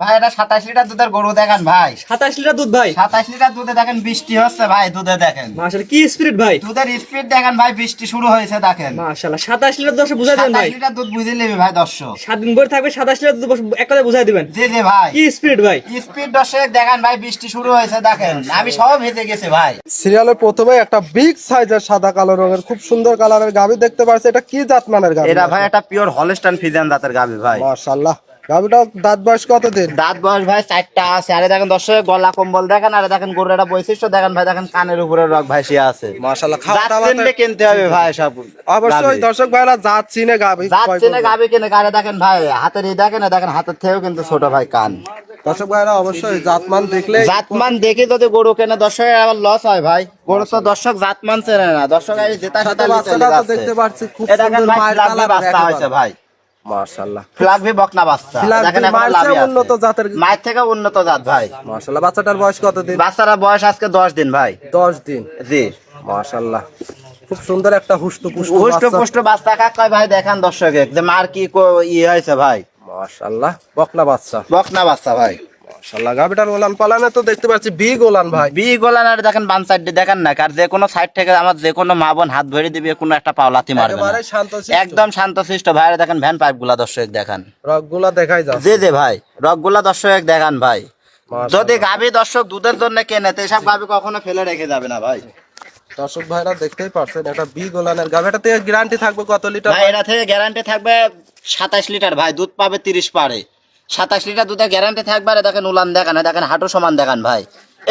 ভাই এটা 27 লিটার দুধের গরু দেখেন ভাই। 27 লিটার দুধ ভাই। 27 লিটার দুধে দেখেন বৃষ্টি হচ্ছে ভাই, দুধে দেখেন মাশাআল্লাহ কি স্পিড ভাই। দুধের স্পিড দেখেন ভাই, বৃষ্টি শুরু হয়েছে দেখেন। মাশাআল্লাহ 27 লিটার দর্শক বুঝাই দেন ভাই। 27 লিটার দুধ বুঝে নেবে ভাই দর্শক। 7 দিন পরে থাকবে 27 লিটার দুধ এক কথা বুঝাই দিবেন। জি জি ভাই। কি স্পিড ভাই। স্পিড দর্শক দেখেন ভাই, বৃষ্টি শুরু হয়েছে দেখেন, আমি সব ভেজে গেছে ভাই। সিরিয়ালের প্রথমে একটা বিগ সাইজের সাদা কালো রঙের খুব সুন্দর কালারের গাভী দেখতে পাচ্ছি। এটা কি জাত মানের গাভী? এটা ভাই একটা পিওর হলস্টাইন ফ্রিজিয়ান জাতের গাভী ভাই। মাশাআল্লাহ। গাভীটা দাঁত বয়স কতদিন? দাঁত বয়স ভাই 4টা আছে। আরে দেখেন দর্শক গলা কম্বল দেখেন, আরে দেখেন গরুর একটা বৈশিষ্ট্য দেখেন ভাই, দেখেন কানের উপরে রগ ভাসিয়ে আছে। মাশাআল্লাহ। খাওয়া জাত দাওয়া চিনলে কিনতে হবে ভাই সব। অবশ্যই দর্শক ভাইরা জাত চিনে গাভী জাত ক্রয় চিনে করবে। গাভী কিনে, আরে দেখেন ভাই হাতের এই দেখেন, দেখেন হাতের থেকেও কিন্তু ছোট ভাই কান। দর্শক ভাইরা অবশ্যই জাতমান দেখলে জাতমান দেখে যদি গরু কেনে দর্শকের আবার লস হয় ভাই। গরু তো দর্শক জাতমান চেনে না, দর্শক এই জেতা সাথে সাথে বাচ্চাটা তো দেখতে পাচ্ছি খুব এটা দেখেন সুন্দর ভাই, মায়ের ফ্লাগবি কালার বাচ্চা হয়েছে ভাই। মাশাআল্লাহ। ফ্লাগবি বকনা বাচ্চা ফ্লাগবি দেখেন, এখন মায়ের লাভে চেয়ে আছে। উন্নত জাতের। মায়ের থেকে উন্নত জাত ভাই। মাশাআল্লাহ। বাচ্চাটার বয়স কতদিন? বাচ্চারা বয়স আজকে 10 দিন ভাই। 10 দিন। জি মাশাআল্লাহ। খুব সুন্দর একটা হুষ্টপুষ্ট পুষ্ট বাচ্চা। পুষ্ট বাচ্চা কাক কয় ভাই, দেখান দর্শকে যে মার কি হয়েছে ভাই। মাশাআল্লাহ। বকনা বাচ্চা। বকনা বাচ্চা ভাই। মাশাআল্লাহ। গাভীটার ওলান পালানে তো দেখতে পাচ্ছি বিগ ওলান ভাই। বি গোলানার দেখেন বাম সাইডে দেখেন না, আর যে কোনো সাইড থেকে আমার যে কোনো মা বোন হাত ধরে দিবে, কোনো একটা পাওলাতি মারবে না। একেবারে শান্তশিষ্ট। একদম শান্তশিষ্ট ভাই। দেখেন ভ্যান পাইপ গুলা দর্শক দেখান। রগগুলা দেখাই যাচ্ছে। জি জি ভাই, রক গুলা দর্শক দেখান ভাই। মাশাআল্লাহ। যদি গাভী দর্শক দুধের জন্য কেনে তো এসব গাভী কখনো ফেলে রেখে যাবে না ভাই। দর্শক ভাইরা দেখতেই পারছেন এটা বিগ ওলানের গাভী। এটা থেকে গ্যারান্টি থাকবে কত লিটার? ভাই এটা থেকে গ্যারান্টি থাকবে 27 লিটার ভাই, দুধ পাবে 30 পারে। 27 লিটার দুধের গ্যারান্টি থাকবে। আর দেখেন উলান দেখান, দেখেন হাঁটু সমান দেখান ভাই।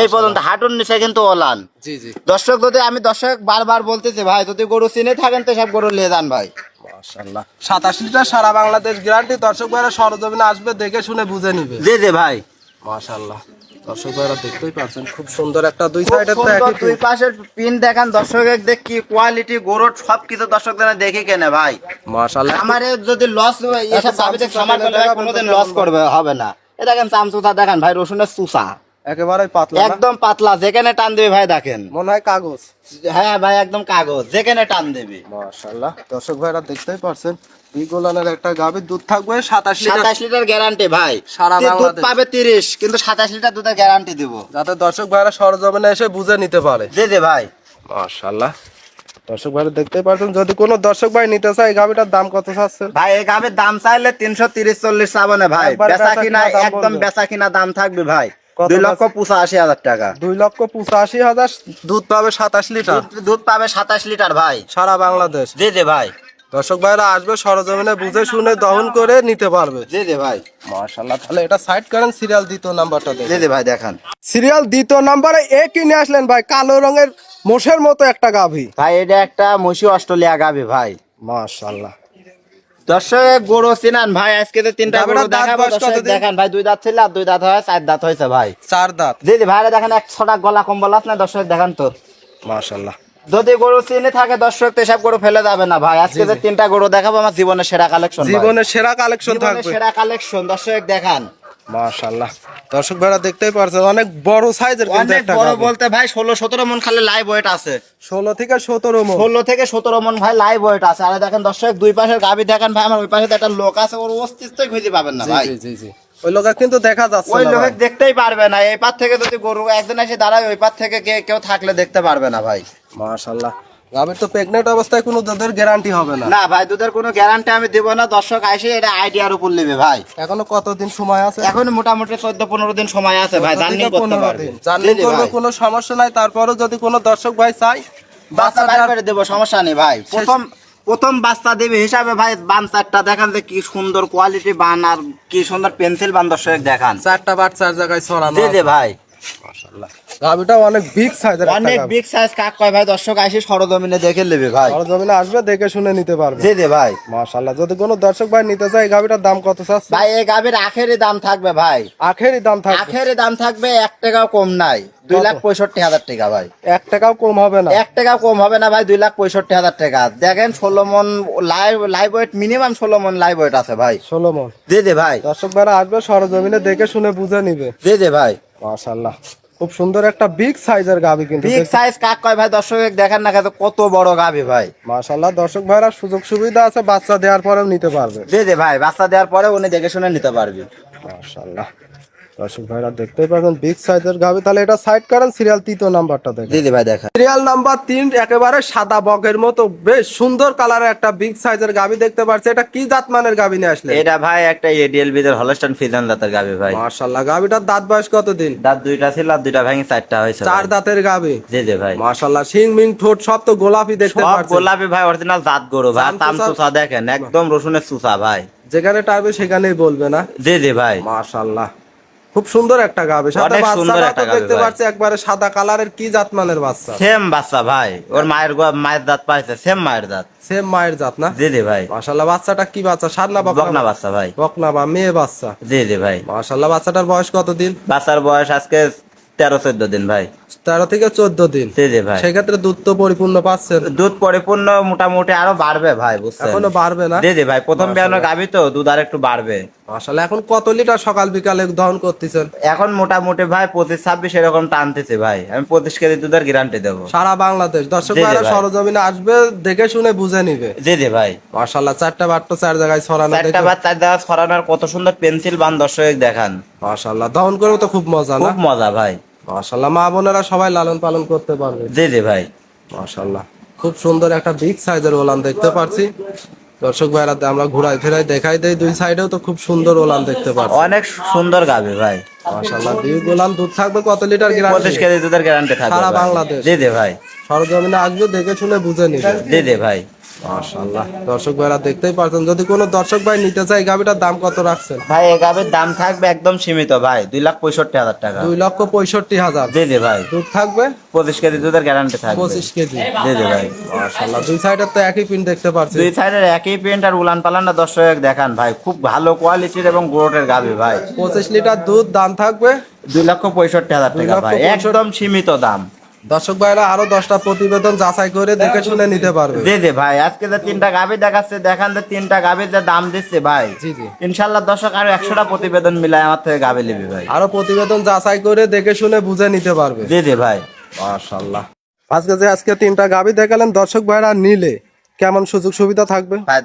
এই পর্যন্ত হাঁটুর নিচে কিন্তু ওলান। জি জি। দর্শক যদি আমি দর্শক বারবার বলতেছি ভাই, যদি গরু চিনে থাকেন তো সব গরু নিয়ে যান ভাই। মাশাআল্লাহ। 27 লিটার সারা বাংলাদেশ গ্যারান্টি। দর্শক ভাইরা সরজমিনে আসবে, দেখে শুনে বুঝে নিবে। জি জি ভাই। মাশাআল্লাহ। দর্শক ভাইরা দেখতেই পাচ্ছেন খুব সুন্দর একটা দুই খুব সাইডে তো সুন্দর একই দুই পিন। পাশের পিন দেখান দর্শক, দেখ কি কোয়ালিটি গরুর সবকিছু দর্শক দেখে কেনে ভাই। মাশাআল্লাহ। আমার যদি লস এসব গাভীতে খামার করলে ভাই কোনোদিন লস করবে হবে না। এ দেখেন চামচুচা দেখান ভাই, রসুনের চুচা একেবারে পাতলা না? একদম পাতলা, যেখানে টান দেবে ভাই দেখেন। মনে হয় কাগজ। হ্যাঁ ভাই একদম কাগজ, যেখানে টান দেবে। মাশাআল্লাহ। দর্শক ভাইরা দেখতেই পারছেন বিগ ওলানের একটা গাভীর দুধ থাকবে 27 লিটার। 27 লিটার গ্যারান্টি ভাই। সারা দুধ বাংলাদেশ। পাবে 30, কিন্তু 27 লিটার দুধের গ্যারান্টি দেব। যাতে দর্শক ভাইরা সরজমিনে এসে বুঝে নিতে পারে। জি জি ভাই। মাশাআল্লাহ। দর্শক ভাইরা দেখতেই পারছেন, যদি কোনো দর্শক ভাই নিতে চায় এই গাভীটার দাম কত চাচ্ছে? ভাই এই গাভীর দাম চাইলে 330-40 চাবো না ভাই। একবার বেচা কিনা দাম একদম বলবে। বেচা কিনা দাম থাকবে ভাই কত 2,85,000 টাকা। 2,85,000। দুধ পাবে 27 লিটার দুধ পাবে 27 লিটার ভাই। সারা বাংলাদেশ। জি জি ভাই। দর্শক ভাইরা আসবে, সরজমিনে বুঝে শুনে দহন করে নিতে পারবে। জি জি ভাই। মাশাআল্লাহ। তাহলে এটা সাইড করেন, সিরিয়াল দ্বিতীয় নাম্বারটা জি দেখেন। জি ভাই দেখান। সিরিয়াল দ্বিতীয় নাম্বারে এ কিনে আসলেন ভাই, কালো রঙের মোষের মতো একটা গাভী। ভাই এটা একটা মসি অস্ট্রেলিয়া গাভী ভাই। মাশাআল্লাহ। দর্শক গরু চিনান ভাই, আজকে তো 3টা গাভীটার গরু দাঁত দেখাবো বয়স দর্শক কতদিন? দেখান ভাই। 2 দাঁত ছিল আর 2 দাঁত হয় 4 দাঁত হয়েছে ভাই। 4 দাঁত। জি জি ভাই দেখেন, এক ছটা গলা কম্বল আছে না দর্শক দেখান তো। মাশাআল্লাহ। যদি গরু চিনে থাকে দর্শক তো এসব গরু ফেলে যাবে না ভাই। আজকে যে 3টা গরু দেখাবো আমার জীবনের সেরা কালেকশন। জীবনের সেরা কালেকশন জীবনের থাকবে। সেরা কালেকশন দর্শক দেখান। মাশাআল্লাহ। দর্শক ভাইরা দেখতেই পারছেন অনেক বড় সাইজের কিন্তু অনেক একটা বড় গাভী। বলতে ভাই 16-17 মন খালি লাইভ ওয়েট আছে। 16 থেকে 17 মণ। 16 থেকে 17 মন ভাই লাইভ ওয়েট আছে। আর দেখেন দর্শক দুই পাশের গাভী দেখেন ভাই, আমার ওই পাশে তো একটা লোক আছে, ওর অস্তিত্বই খুঁজে পাবেন না ভাই। জি জি জি। ওই লোক কিন্তু দেখা যাচ্ছে ওই না লোক ভাই। দেখতেই পারবে না। এই পার থেকে যদি গরু একজন এসে দাঁড়ায়, ওই পার থেকে কেউ থাকলে দেখতে পারবে না ভাই। মাশাআল্লাহ। গাভীর তো প্রেগনেন্ট অবস্থায় কোনো দুধের গ্যারান্টি হবে না। না ভাই, দুধের কোনো গ্যারান্টি আমি দেব না। দর্শক আসে এটা আইডিয়ার উপর নেবে ভাই। এখনো কতদিন সময় আছে? এখন মোটামুটি 14-15 দিন সময় আছে ভাই, জার্নি করতে পারবে। জার্নি করবে, কোনো সমস্যা নাই। তারপরেও যদি কোনো দর্শক ভাই চাই বাচ্চা বের করে দেব, সমস্যা নেই ভাই। প্রথম বাচ্চা দেবে হিসাবে ভাই বান চারটা দেখান যে কি সুন্দর কোয়ালিটি বান, আর কি সুন্দর পেন্সিল বান দর্শক দেখান। 4টা বাচ্চার জায়গায় ছড়ানো জি জি আছে। ভাই। মাশাআল্লাহ। গাভীটা অনেক বিগ সাইজের একটা অনেক গাভী। বিগ সাইজ কাক কয় ভাই, দর্শক আসে সরজমিনে দেখে নেবে ভাই। সরজমিনে আসবে, দেখে শুনে নিতে পারবে। জি জি ভাই। মাশাআল্লাহ। যদি কোনো দর্শক ভাই নিতে চায় এই গাভীটার দাম কত চাচ্ছে? ভাই এই গাভীর আখেরি দাম থাকবে ভাই, আখেরি দাম থাকবে। আখেরি দাম থাকবে 1 টাকাও কম নাই, 2,65,000 টাকা ভাই। 1 টাকাও কম হবে না। 1 টাকাও কম হবে না ভাই, 2,65,000 টাকা। দেখেন 16 মন লাইভ ওয়েট, মিনিমাম 16 মন লাইভ ওয়েট আছে ভাই। 16 মণ। জি জি ভাই। দর্শক ভাইরা আসবে, সরজমিনে দেখে শুনে বুঝে নিবে। জি জি ভাই। মাশাআল্লাহ। খুব সুন্দর একটা বিগ সাইজের গাভী কিন্তু। বিগ সাইজ কাক কয় ভাই, দর্শক দেখেন না কত বড় গাভী ভাই। মাশাআল্লাহ। দর্শক ভাইরা সুযোগ সুবিধা আছে, বাচ্চা দেওয়ার পরেও নিতে পারবে। জি জি ভাই, বাচ্চা দেওয়ার পরে উনি দেখে শুনে নিতে পারবে। মাশাআল্লাহ দর্শক ভাইরা দেখতেই পাচ্ছেন বিগ সাইজের গাভী। তাহলে এটা সাইড করেন, সিরিয়াল 3 নাম্বারটা দেখেন। জি জি ভাই দেখা। সিরিয়াল নাম্বার 3 একেবারে সাদা বকের মতো বেশ সুন্দর কালারের একটা বিগ সাইজের গাভী দেখতে পাচ্ছি। এটা কি জাতমানের গাভী নিয়ে আসলে? এটা ভাই একটা এডিএল বিদের হলস্টাইন ফ্রিজিয়ান জাতের গাবি ভাই। মাশাআল্লাহ গাভীটার দাঁত বয়স কতদিন? দাঁত দুইটা ছিল আর দুইটা ভেঙে চারটা হয়েছে। 4 দাঁতের গাভী। জি জি ভাই। মাশাআল্লাহ শিং মিং ঠোঁট সব তো গোলাপি দেখতে সব পাচ্ছি। গোলাপি ভাই, অরিজিনাল জাত গরু ভাই। তাম চুষা দেখেন, একদম রসুনের চুষা ভাই। যেখানে টাইবে সেখানেই বলবে না। জি জি ভাই। মাশাআল্লাহ খুব সুন্দর একটা গাভী। সাথে অনেক সুন্দর বাচ্চাটা একটা তো গাভী দেখতে ভাই। পাচ্ছি একবারে সাদা কালারের। কি জাতমানের বাচ্চা? সেম বাচ্চা ভাই, ওর মায়ের দাঁত পাইছে, সেম মায়ের দাঁত। সেম মায়ের জাত না? জি জি ভাই। মাশাআল্লাহ বাচ্চাটা কি বাচ্চা? ষাঁড় না বকনা বাচ্চা ভাই। বকনা বা মেয়ে বাচ্চা? জি জি ভাই। মাশাআল্লাহ বাচ্চাটার বয়স কতদিন? বাচ্চার বয়স আজকে 13-14 দিন ভাই। 13 থেকে 14 দিন। জি জি ভাই। সেক্ষেত্রে দুধ তো পরিপূর্ণ পাচ্ছেন? দুধ পরিপূর্ণ মোটামুটি আরো বাড়বে ভাই, বুঝছেন? এখনো বাড়বে না? জি জি ভাই, প্রথম বিয়ানোর গাবি তো দুধ আর একটু বাড়বে। মাশাআল্লাহ এখন কত লিটার সকাল বিকালে দহন করতেছেন? এখন মোটামুটি ভাই 25-26 এরকম টানতেছে ভাই। আমি 25 কেজি দুধের গ্যারান্টি দেবো। সারা বাংলাদেশ দর্শক জি জি ভাইরা ভাই। সরজমিনে আসবে, দেখে শুনে বুঝে নিবে। জি জি ভাই। মাশাআল্লাহ 4টা বাট্টো 4 জায়গায় ছড়ানো। চারটা বা 4 দেওয়া ছড়ানোর কত সুন্দর পেন্সিল বান দর্শক দেখান। মাশাআল্লাহ দহন করেও তো খুব মজা না? খুব মজা ভাই। মাশাআল্লাহ মা বোনেরা সবাই লালন পালন করতে পারবে। জি জি ভাই। মাশাআল্লাহ খুব সুন্দর একটা বিগ সাইজের ওলান দেখতে পাচ্ছি। দর্শক ভাইরা আমরা ঘুরাই ফেরাই দেখাই দেই, দুই সাইডেও তো খুব সুন্দর ওলান দেখতে পাচ্ছি। অনেক সুন্দর গাবি ভাই। মাশাআল্লাহ দুই গোলাম দুধ থাকবে কত লিটার গ্যারান্টি? 25 কেজি দুধের গ্যারান্টি থাকবে সারা ভাই। বাংলাদেশ? জি জি ভাই। সরজমিনে আসবে, দেখে শুনে বুঝে নিবে। জি জি ভাই। মাশাআল্লাহ দর্শক ভাইরা দেখতেই পাচ্ছেন। যদি কোনো দর্শক ভাই নিতে চায় গাবিটার দাম কত রাখছেন? ভাই এই গাবির দাম থাকবে একদম সীমিত ভাই, 2,65,000 টাকা। 2,65,000। জি জি ভাই। দুধ থাকবে 25 কেজি দুধের গ্যারান্টি থাকবে। 25 কেজি। জি জি ভাই। মাশাআল্লাহ দুই সাইডের তো একই পিন দেখতে পাচ্ছি। দুই সাইডের একই প্রিন্ট আর উলান পালানটা দর্শক দেখান ভাই, খুব ভালো কোয়ালিটির এবং গ্রোথের গাবি ভাই। 25 লিটার দুধ, দাম থাকবে 2,65,000 টাকা ভাই, 2,65,000 একদম সীমিত দাম। দর্শক ভাইরা আরো 10টা প্রতিবেদন যাচাই করে দেখে শুনে নিতে পারবে। জি জি ভাই। আজকে যে 3টা গাবি দেখাচ্ছে দেখান, যে 3টা গাবির যে দাম দিচ্ছে ভাই, জি জি ইনশাল্লাহ দর্শক আরো 100টা প্রতিবেদন মিলাই আমার থেকে গাবি নিবি ভাই। আরো প্রতিবেদন যাচাই করে দেখে শুনে বুঝে নিতে পারবে। জি জি ভাই। মাশাআল্লাহ আজকে 3টা গাবি দেখালেন, দর্শক ভাইরা নিলে কেমন সুযোগ সুবিধা থাকবে? ভাই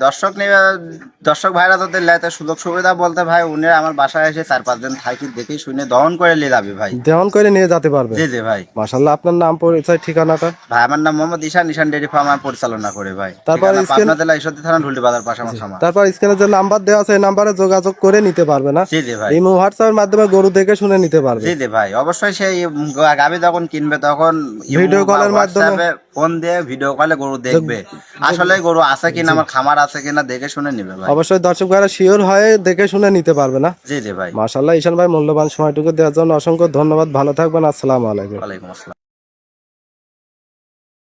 দর্শক ভাইরা যদি লেতে সুযোগ সুবিধা বলতে ভাই, উনি আমার বাসায় এসে 4-5 দিন থাকি, দেখি শুনে দহন করে নিয়ে যাবে ভাই। দেওয়ান করে নিয়ে যেতে পারবে? জি জি ভাই। মাশাআল্লাহ আপনার নাম পরিচয় ঠিকানাটা? ভাই আমার নাম মোহাম্মদ ঈশান, ঈশান ডেইরি ফার্ম আমি পরিচালনা করি ভাই। তারপর ঠিকানা স্ক্রিন- পাবনা জেলা ঈশ্বরদী থানা ঢুলটি বাজার পাশে আমার খামার। তারপর স্ক্রিনে যে নাম্বার দেওয়া আছে এই নাম্বারে যোগাযোগ করে নিতে পারবে না? জি জি ভাই। ইমো হোয়াটসঅ্যাপের মাধ্যমে গরু দেখে শুনে নিতে পারবে। জি জি ভাই, অবশ্যই সেই গাবি যখন কিনবে তখন ভিডিও কলের মাধ্যমে ফোন দিয়ে ভিডিও কলে গরু দেখবে, আসলে গরু আছে কিনা, আমার খামার আছে কিনা দেখে শুনে নিবে ভাই। অবশ্যই দর্শক ভাইরা শিওর হয়ে দেখে শুনে নিতে পারবে না? জি জি ভাই। মাশাআল্লাহ ঈশান ভাই মূল্যবান সময়টুকু দেওয়ার জন্য অসংখ্য ধন্যবাদ। ভালো থাকবেন। আসসালামু আলাইকুম। ওয়ালাইকুম আসসালাম।